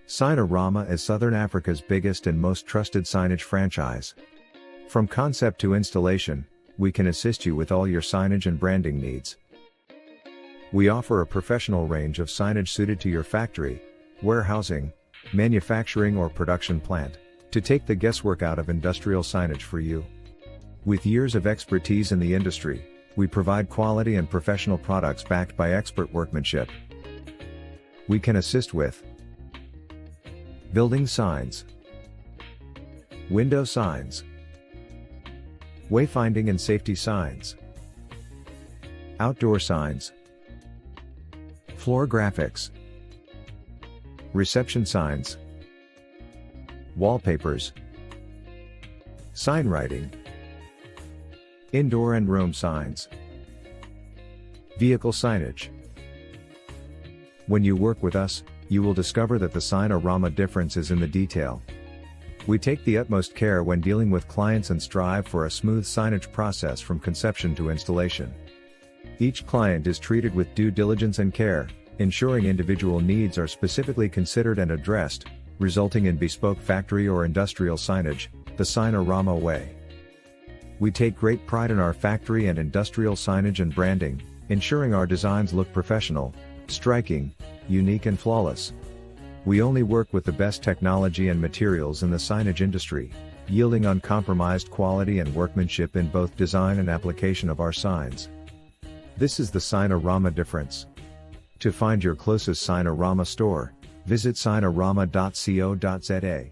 Signarama is Southern Africa's biggest and most trusted signage franchise. From concept to installation, we can assist you with all your signage and branding needs. We offer a professional range of signage suited to your factory, warehousing, manufacturing or production plant, to take the guesswork out of industrial signage for you. With years of expertise in the industry, we provide quality and professional products backed by expert workmanship. We can assist with building signs, window signs, wayfinding and safety signs, outdoor signs, floor graphics, reception signs, wallpapers, sign writing, indoor and room signs, vehicle signage. When you work with us, you will discover that the Signarama difference is in the detail. We take the utmost care when dealing with clients and strive for a smooth signage process from conception to installation. Each client is treated with due diligence and care, ensuring individual needs are specifically considered and addressed, resulting in bespoke factory or industrial signage, the Signarama way. We take great pride in our factory and industrial signage and branding, ensuring our designs look professional, striking, unique and flawless. We only work with the best technology and materials in the signage industry, yielding uncompromised quality and workmanship in both design and application of our signs. This is the Signarama difference. To find your closest Signarama store, visit signarama.co.za.